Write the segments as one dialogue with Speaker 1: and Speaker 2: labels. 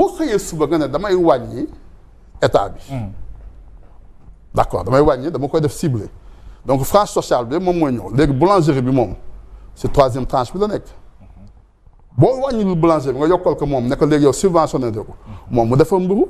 Speaker 1: boo xëyee suba nga ne damay wàññi état bi. d'accord damay wàññi dama koy def ciblé donc tranche sociale bi moom mooy ñëw léegi boulangerie bi moom si troisième tranche bi la nekk. boo wàññi boulanger bi nga yokkal ko moom ne ko léegi yow subventionné ko moom mu defar mburu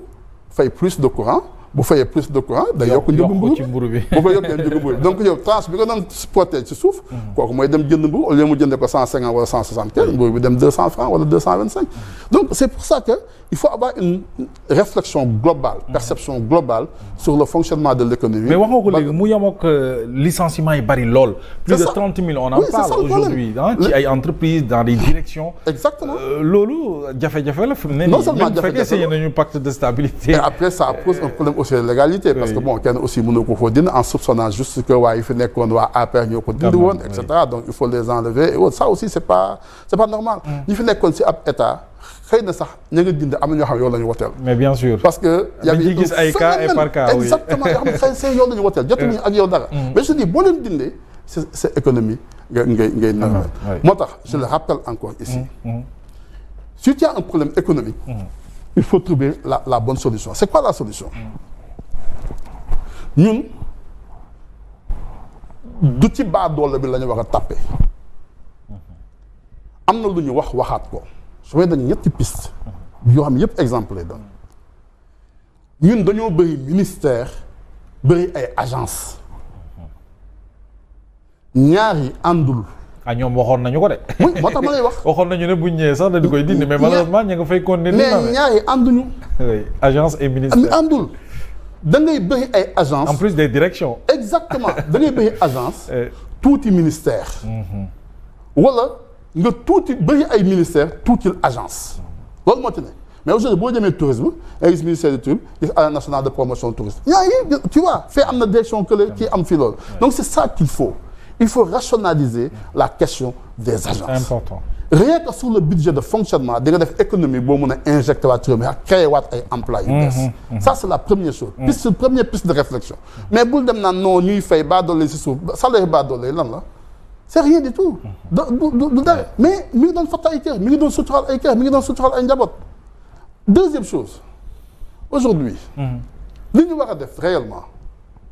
Speaker 1: fay plus de courant bu fayee plus de courant day yokk njëgu mburu bi bu ko yokkee njëgu mburu bi donc yow tranche bi nga doon supporté ci suuf kooku mooy dem jënd mburu au lieu mu jënde ko 150 wala 175 mburu bi dem 200 francs wala 225 donc c'est pour ça que il faut avoir une réflexion globale perception globale sur le fonctionnement de l'économie.
Speaker 2: mais wax nga ko léegi mu yem ak licenciement yi bari lool. plus de 30 000 on en parle aujourd'hui ci ay entreprises dans des directions.
Speaker 1: exactement
Speaker 2: loolu jafe-jafe la fi mu ne nii.
Speaker 1: non seulement jafe-jafe
Speaker 2: fekkee signé nañu pacte de stabilité.
Speaker 1: et après ça pose un problème aussi de légalité. parce que bon kenn aussi mënoo ko foo dindi en soupçonnant juste que waa yi fi nekkoon waa APR ñoo ko dindi woon et cetera donc il faut les enlever et autres ça aussi c'est pas normal. ñi fi nekkoon si ab état. xëy na sax ña nga dindi am na ñoo xam ne yow la ñu woteel.
Speaker 2: mais bien sûr
Speaker 1: parce que. y avait
Speaker 2: gis ay cas et par cas oui
Speaker 1: exactement yoo xam ne xëy na yow la ñu woteel jotuñu ak yow dara. mais je dis boo leen dindee c'est économie ngay naan. moo tax je le rappelle encore ici. si tu as un problème économique. il faut trouver la bonne solution c'est quoi la solution. ñun du ci baadoole bi la ñu war a tàppe. am na lu ñu waxaat ko. su may dañ ñetti piste yoo xam ne yëpp exemple lay doon ñun dañoo bëri ministère bëri ay agence ñaar yi àndul.
Speaker 2: ñoom waxoon nañu ko de.
Speaker 1: moo tax ma lay wax.
Speaker 2: waxoon nañu ne buñ ñëwee sax dañu koy dindi mais malheureusement ñu nga fay continuer.
Speaker 1: mais ñaar yi ànduñu.
Speaker 2: oui agence et ministère.
Speaker 1: àndul da ngay bëri ay agence
Speaker 2: en plus des directions.
Speaker 1: exactement da ngay bëri agence tuuti ministère. wala. nga tuuti bëri ay ministère tuuti agence loolu moo ci ne mais aujourd'hui boo demee tourisme ay gis ministère du tourisme gis agence nationale de promotion touristique yaa ngi tu vois fee am na direction que kii am fii loolu donc c'est ça qu'il faut rationaliser la question des agences.
Speaker 2: C'est important.
Speaker 1: Rien que sur le budget de fonctionnement di nga def économie boo mën a injecté waat ci réew mi ak créé waat ay emplois yu bees. Ça c'est la première chose. Première piste de réflexion. mais bul dem naan non ñuy fay baadoole si suuf salaire baadoole lan la. c'est rien du tout. du dara mais mi ngi doon fatt ay kër mi ngi doon suturaal ay kër mi ngi doon suturaal ay njaboot. deuxième chose aujourd'hui li ñu war a def réellement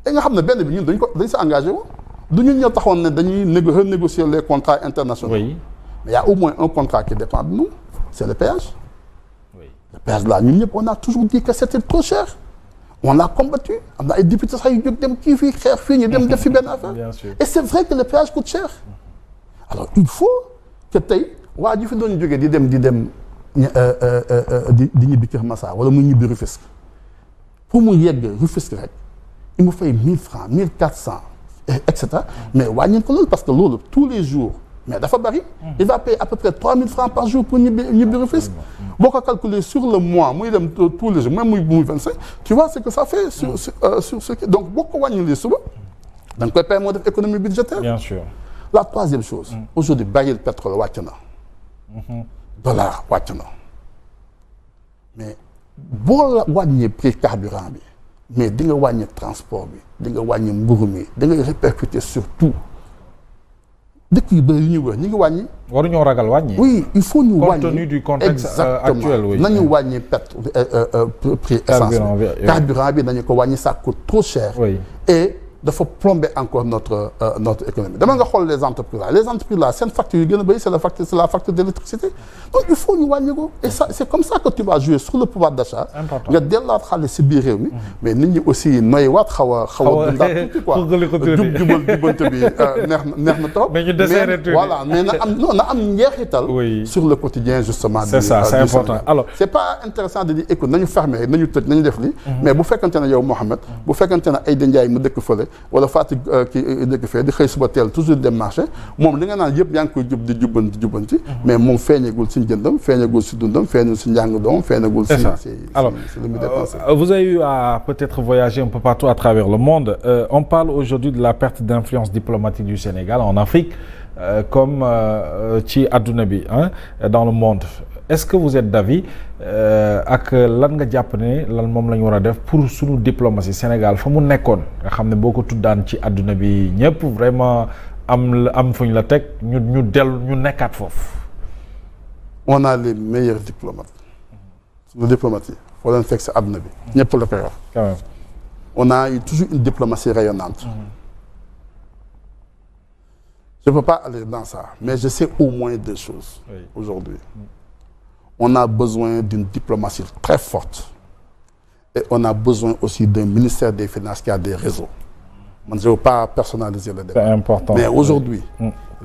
Speaker 1: et nga xam ne benn bi ñun dañ si engagé woon du ñun ñoo taxoon ne dañuy renégocier les contrats internationaux.
Speaker 2: Oui.
Speaker 1: mais il y a au moins un contrat qui dépend de nous c'est le péage.
Speaker 2: Oui.
Speaker 1: Le péage là ñun ñëpp on a toujours dit que c'était trop cher. on l'a combattu am na ay députés sax yu jóg dem kii fii xeex fii ñu dem def fi benn affaire.
Speaker 2: Bien sûr.
Speaker 1: et c'est vrai que le péage coûte cher. alors il faut que tey waa ji fi doon jógee di dem di ñibbi Kër Massar wala mu ñibbi Rufisque pour mu yegg Rufisque rek il me fay 1000 francs 1400 et cetera mais wàññi ko loolu parce que loolu tous les jours mais dafa bari. il va payer à peu près 3000 francs par jour pour ñibbi Rufisque. boo ko calculer sur le mois muy dem tous les jours même muy 25 tu vois ce que ça fait sur ce qui donc boo ko wàññilee suba da nga koy payer moo def économie budgétaire.
Speaker 2: Bien sûr.
Speaker 1: La troisième chose. aujourd'hui baril pétrole wàcc na. dollar wàcc na. mais boo la wàññee prix carburant bi mais di nga wàññi transport bi di nga wàññi mburu mi da ngay répercuter sur tout. dëkk yu bëri yu ñuy wër ñu ngi wàññi.
Speaker 2: waruñoo ragal wàññi.
Speaker 1: oui il faut ñu wàññi
Speaker 2: compte tenu du contexte actuel oui.
Speaker 1: nañu wàññi prix essence bi carburant bi nañu ko wàññi ça coûte trop cher.
Speaker 2: Oui.
Speaker 1: et dafa plomber encore notre économie dama nga xool les entreprises là seen facture yu gën a bëri c'est la facture d'électricité donc il faut ñu wàññi ko et ça c'est comme ça que tu vas jouer sur le pouvoir d'achat. nga delluwaat xaalis si biir réew mi. mais nit ñi aussi noyyiwaat xaw a dundaat tuuti quoi jubante bi neex na trop.
Speaker 2: mais ñu desserrer tuuti
Speaker 1: voilà mais na am njeexital. sur le quotidien justement.
Speaker 2: c'est ça c'est important alors.
Speaker 1: c'est pas intéressant de dire écoute nañu fermer nañu tëj nañu def lii. mais bu fekkante ne yow Mohamed bu fekkante ne Aïda Ndiaye mu dëkk fële wala Fatick kii dëkk fee di xëy suba teel toujours dem marché moom li nga naan yëpp yaa ngi koy jub di jubbanti mais moom feeñagul si njëndam feeñagul si dundam feeñagul si njàng doom feeñagul si
Speaker 2: alors
Speaker 1: lu muy dépensé.
Speaker 2: Vous avez eu à peut-être voyager un peu partout à travers le monde on parle aujourd'hui de la perte d'influence diplomatique du Sénégal en Afrique comme ci adduna bi dans le monde est-ce que vous êtes d'avis ak lan nga jàpp ne lan moom la ñu war a def pour suñu diplomatie Sénégal fa mu nekkoon nga xam ne boo ko tuddaan ci adduna bi ñëpp vraiment am fuñ la teg ñu nekkaat foofu.
Speaker 1: on a les meilleurs diplomates suñu diplomatie foo leen fekk si àdduna bi ñëpp la koy wax.
Speaker 2: quand même.
Speaker 1: On a eu toujours une diplomatie rayonnante. Je ne peux pas aller dans ça, mais je sais au moins deux choses aujourd'hui. On a besoin d'une diplomatie très forte et on a besoin aussi d'un ministère des Finances qui a des réseaux. Je ne veux pas personnaliser le débat.
Speaker 2: C'est important.
Speaker 1: Mais aujourd'hui,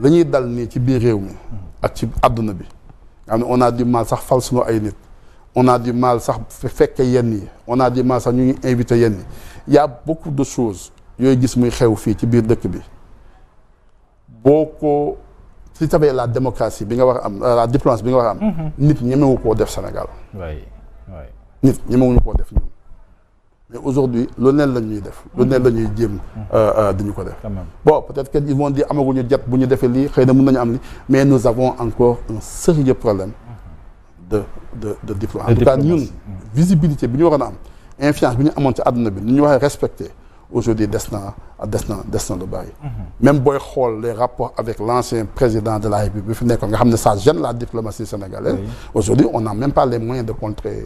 Speaker 1: li ñuy dal nii ci biir réew mi ak ci àdduna bi on a du mal sax fal suñu ay nit on a du mal sax fekke yenn yi on a du mal sax ñu ngi invité yenn yi il y a beaucoup de choses yooyu gis muy xew fii ci biir dëkk bi boo ko si tabee la démocratie bi nga war a am la diplomatie bi nga war a am nit ñemewu koo def Sénégal nit ñemewuñu koo def ñun mais aujourd'hui lu neen la ñuy def lu neen la ñuy jéem diñu ko def bon peut-être que ils vont dire amaguñu jet bu ñu defee lii xëy na mën nañu am li mais nous avons encore un sérieux problème de diplomatie en tout cas ñun visibilité bi ñu waroon a am influence bi ñu amoon ci àdduna bi ni ñu waxee respecté aujourd'hui des na lu bari même booy xool les rapports avec l'ancien président de la République bi fi nekkoon nga xam ne ça gêne la diplomatie sénégalaise aujourd'hui on n'a même pas les moyens de contrer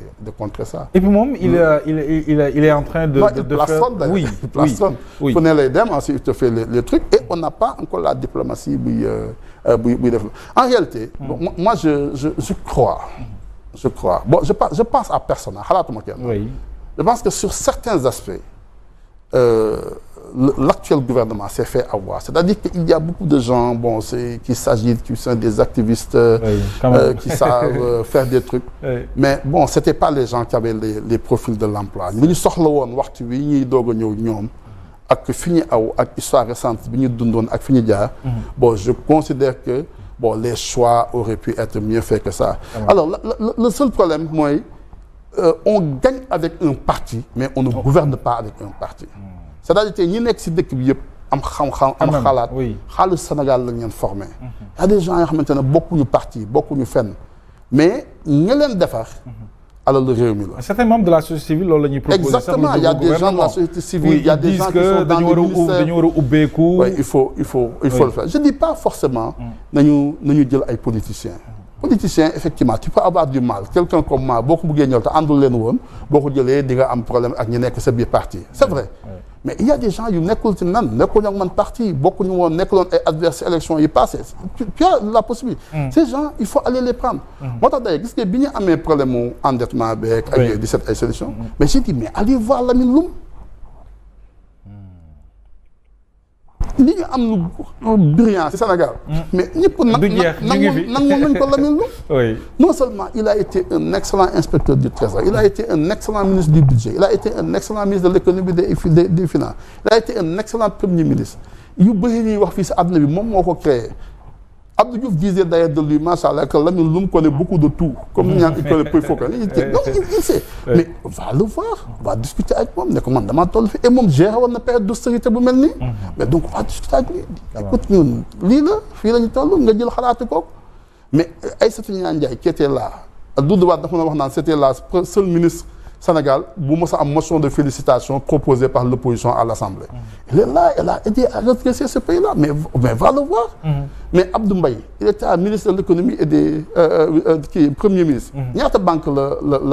Speaker 1: ça
Speaker 2: et puis moom il est en train de
Speaker 1: plaçonne
Speaker 2: faire
Speaker 1: il plaçonne fu ne lay dem ensuite il te fait les trucs et on n'a pas encore la diplomatie buy def en réalité moi je crois bon je pense à personne xalaatuma kenn je pense que sur certains aspects l'actuel gouvernement s'est fait avoir. C'est-à-dire qu'il y a beaucoup de gens qui s'agitent, qui sont des activistes, qui savent faire des trucs. Mais bon, ce n'étaient pas les gens qui avaient les profils de l'emploi. Nous sommes waxtu wi ñuy doog a ñëw ñoom ak fi ñu aw ak histoire récente bi ñu dundoon ak fi ñu jaar. Bon, je considère que les choix auraient pu être mieux faits que ça. Alors, le seul problème, moi, on gagne avec un parti, mais on ne gouverne pas avec un parti. C'est-à-dire que ñi nekk si dëkk bi yëpp am xam-xam am xalaat xaalis Sénégal lañ leen formé. Il y a des gens yoo xamante ne bokkuñu parti bokkuñu fenn mais ña leen defar alors le réew mi la.
Speaker 2: Certains membres de la société civile loolu la ñuy proposer.
Speaker 1: Exactement, il y a des gens de la société civile, il y a des gens qui sont dans les ministères.
Speaker 2: dañu war a ubbeeku.
Speaker 1: Oui, il faut le faire. Je dis pas forcément nañu jël ay politiciens. Politicien, effectivement, tu peux avoir du mal. Quelqu'un comme moi, beaucoup de gens qui ont beaucoup de gens qui ont un problème avec les parti. C'est vrai. Mais il y a des gens qui ont un parti, beaucoup de gens qui ont adversaires à l'élection, ils passent. Tu as la possibilité. Ces gens, il faut aller les prendre. Moi, qu'est-ce que bien a mes problèmes d'endettement avec 17 solutions. Mais j'ai dit, mais allez voir la Loum. li ñu am lu brillant ci Sénégal. mais ñëpp nangu ko Lamine Loum. Non seulement il a été un excellent inspecteur du Trésor, il a été un excellent ministre du budget, il a été un excellent ministre de l'économie des finances, il a été un excellent premier ministre. yu bëri ñuy wax fii si àdduna bi moom moo ko créé. Abdou Diouf disait d'ailleurs de lui, machallah, que Lamine Loum connaît beaucoup de tout. Comme il connaît peu, il faut connaître. Donc, il sait. Mais on va le voir, on va discuter avec moi. Mais comment demander et moi, j'ai une période d'austérité pour mener. Mais donc, on va discuter avec lui. Écoute, nous, Lila, Fila Nitalo, on a dit le Khalatiko. Mais Aïssatou Ndiaye qui était là, c'était la seule ministre Sénégal, a une motion de félicitations proposée par l'opposition à l'Assemblée. Elle est là, elle a aidé à redresser ce pays-là, mais va le voir. Mais Abdou Mbaye, il était ministre de l'économie et des premier ministre. Il y a une banque,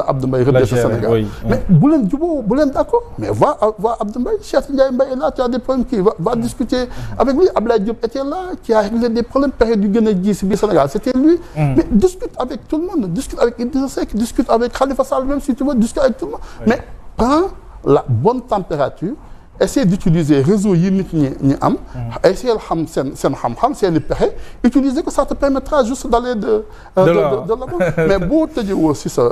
Speaker 1: Abdou Mbaye, redressé au Sénégal. Mais Boulen d'accord. Mais va Abdou Mbaye, Cheikh Ndiaye Mbaye est là, tu as des problèmes qui va discuter avec lui. Abdoulaye Diop était là, qui a réglé des problèmes, période du Guinée-Dji, Sénégal, c'était lui. Mais discute avec tout le monde, discute avec Idrissa Seck, discute avec Khalifa Sall, même si tu veux, discute avec tout le monde. Mais prends la bonne température, essayer d'utiliser le réseau essayer de utiliser que ça te permettra juste d'aller de l'avant. Mais bon, tu dis aussi ça,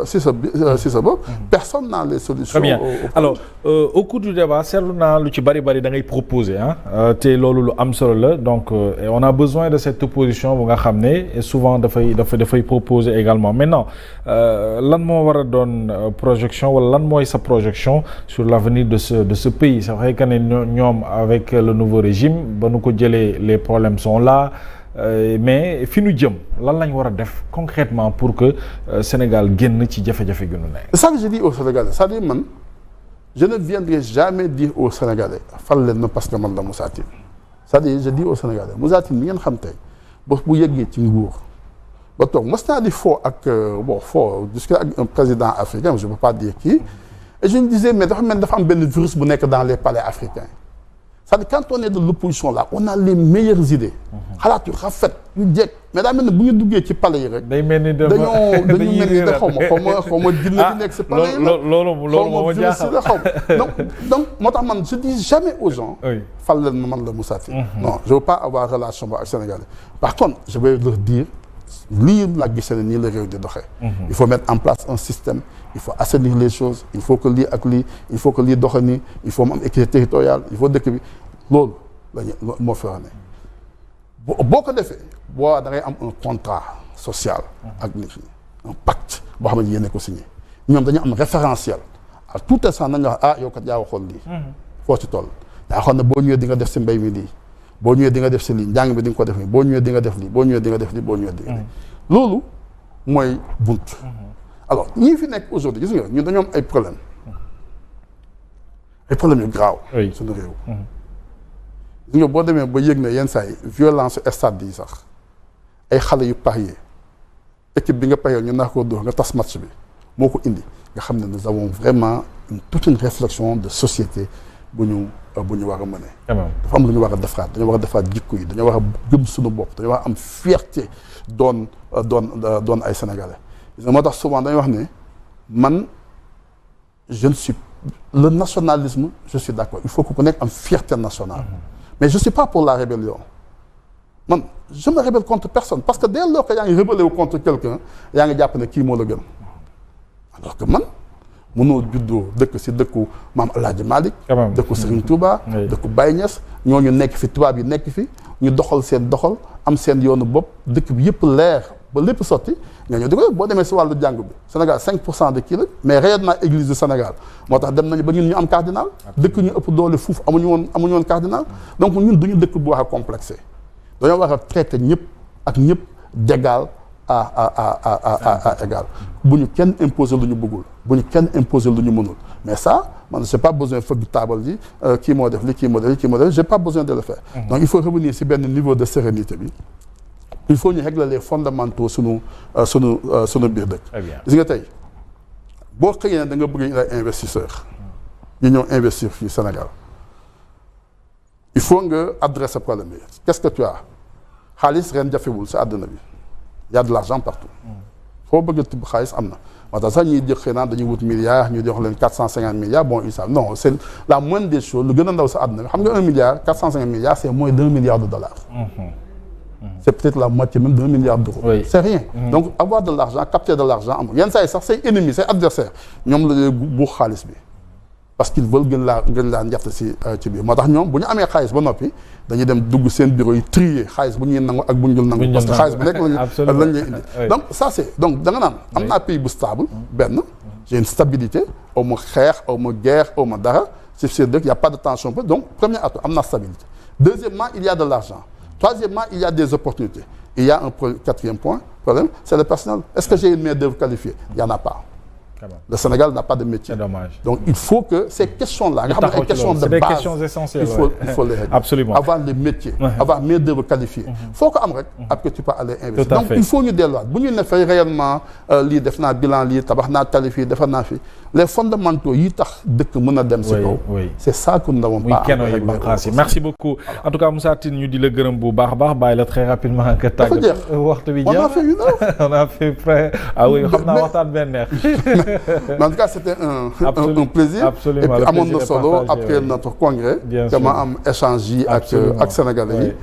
Speaker 1: personne n'a les solutions.
Speaker 2: Très bien. Alors, au cours du débat, c'est ce que Bari a proposé. Donc, on a besoin de cette opposition, et souvent, il faut proposer également. Maintenant, l'an va donner projection, l'an sa projection sur l'avenir de ce pays. C'est vrai avec le nouveau régime, les problèmes sont là, mais fi ñu jëm lan lañ war a def concrètement pour que Sénégal génn ci jafe-jafe gi ñu nekk.
Speaker 1: C'est ça que je dis aux Sénégalais, c'est-à-dire man je ne viendrai jamais dire aux Sénégalais fal leen parce que man la Moussa Tine. C'est-à-dire je dis aux Sénégalais Moussa Tine mi ngeen xam tey bés bu yeggee ci nguur ba toog mos naa di foo ak discuter ak un président africain je ne peux pas dire qui et je me disais mais dafa mel dafa am benn virus bu nekk dans les palais africains c'est-à-dire quand on est de l'opposition là on a les meilleures idées xalaat yu rafet yu jekk mais daa mel ne bu ñu duggee ci palais yi rek
Speaker 2: day mel ni
Speaker 1: dañu mel ni xaw ma jinne bi nekk si palais yi
Speaker 2: loolu moo ma jaaxal
Speaker 1: donc moo tax man je dis jamais aux gens fal leen ma man la Moussa Tine non je veux pas avoir relation ba ak Sénégalais par contre je vais leur dire lii la gisee ne nii la réew di doxee il faut mettre en place un système il faut assainir les choses il faut que lii ak lii il faut que lii doxe nii il faut mu am équité territoriale il faut dëkk bi loolu lañu moo fi wax ne boo ko defee boo da ngay am un contrat social ak nit ñi un pacte boo xam ne yéene ko signé ñoom dañu am référentiel à tout instant nañu wax yow kat yaa waxoon lii foo ci toll yaa waxoon ne boo ñëwee di nga def si mbéy mi lii boo ñëwee di nga def si lii njàng bi di nga ko def nii boo ñëwee di nga def lii boo ñëwee di nga def lii boo ñëwee di nga def loolu mooy bunt alors ñii fi nekk aujourd'hui gis nga ñun dañoo am ay problèmes yu graaw suñu réew gis nga boo demee ba yëg ne yenn saa yi violence stade yi sax ay xale yu parier équipe bi nga parier ñu naa ko dóor nga tas match bi moo ko indi nga xam ne nous avons vraiment toute une réflexion de société bu ñu war a mëne dafa am lu ñu war a defaraat dañoo war a defaraat jikko yi dañoo war a gëm suñu bopp dañoo war a am fierté doon ay sénégalais moo tax souvent dañuy wax ne man je ne suis le nationalisme je suis d'accord il faut que ku nekk am fierté nationale mais je suis pas pour la rébellion man je me rébelle contre personne parce que dès lors que yaa ngi rébellé wu contre quelqu'un yaa ngi jàpp ne kii moo la gën alors que man mënoo juddoo dëkk si dëkku maam El Hadj Malick dëkku Serigne Touba dëkku Baye Niass ñooñu nekk fi tubaab yi nekk fi ñu doxal seen doxal am seen yoonu bopp dëkk bi yëpp leer ba lépp sotti nga ñëw di ko boo demee si wàllu jàng bi Sénégal 5% de kii la mais réellement église du Sénégal moo tax dem nañu ba ñun ñu am cardinal dëkk ñu ëpp doole fuuf amuñu woon cardinal donc ñun duñu dëkk bu wax a complexé dañoo war a traité ñëpp ak ñëpp d'égal à égal bu ñu kenn imposer lu ñu bëggul bu ñu kenn imposer lu ñu mënul mais ça man j'ai pas besoin fëgg taabal ji kii moo def li kii moo def li kii moo def j'ai pas besoin de le faire donc il faut revenir si benn niveau de sérénité bi il faut ñu régler les fondamentaux sunu biir dëkk gis nga tey boo xëyee ne da nga bëgg ay investisseur ñu ñëw investir fii Sénégal il faut nga adresser problème bi qu'est-ce que tu as xaalis ren jafewul si àdduna bi y a de l'argent partout foo bëgg a tibb xaalis am na moo tax sax ñuy jël xëy na dañuy wut milliards ñu jox leen 450 milliards bon ils savent non c'est la moindre des choses lu gën a ndaw sa àdduna bi xam nga 1 milliard 450 milliards c'est moins d'1 milliard de dollars c'est peut-être la moitié même d'1 milliard d'euros c'est rien donc avoir de l'argent capter de l'argent amul yenn saa yi sax say ennemis say adversaires ñoom la bu xaalis bi parce qu'ils veulent gën laa njatt ci biir moo tax ñoom bu ñu amee xaalis ba noppi dañuy dem dugg seen bureau yi trier xaalis bu ñuy nangu ak bu ñu dul nangu parce que xaalis bu nekk lañ lay indi donc ça c'est donc da nga naan am naa pays bu stable benn j'ai une stabilité aw ma xeex aw ma guerre aw ma dara ci seen dëkk y a pas de tension donc premier atout am naa stabilité deuxièmement il y a de l'argent troisièmement il y a des opportunités il y a un quatrième problème c'est le personnel est-ce que j'ai une main-d'œuvre qualifiée il y en a pas le Sénégal n'a pas de métier.
Speaker 2: C'est dommage.
Speaker 1: Donc il faut que ces questions-là, des questions de base,
Speaker 2: des questions essentielles.
Speaker 1: Il faut les régler.
Speaker 2: Absolument.
Speaker 1: Avoir les métiers, avoir main-d'œuvre qualifiée. Il faut que après tu peux aller investir. Donc il faut ñu delluwaat bu ñu ne fay réellement lii def naa bilan lii tabax naa tali fii defar naa fi les fondamentaux yi tax dëkk mën a dem si kaw. c'est ça que nous n'avons pas.
Speaker 2: Merci beaucoup. En tout cas Moussa Tine ñu di la gërëm bu baax a baax bàyyi la très rapidement nga tàggat. waxtu bi jeex
Speaker 1: on a fait une heure.
Speaker 2: On a fait près oui xam naa waxtaan benn neex.
Speaker 1: Mais en tout cas, c'était un plaisir.
Speaker 2: Absolument.
Speaker 1: Et puis, à mon solo, après notre congrès, comment échanger avec Sénégalais.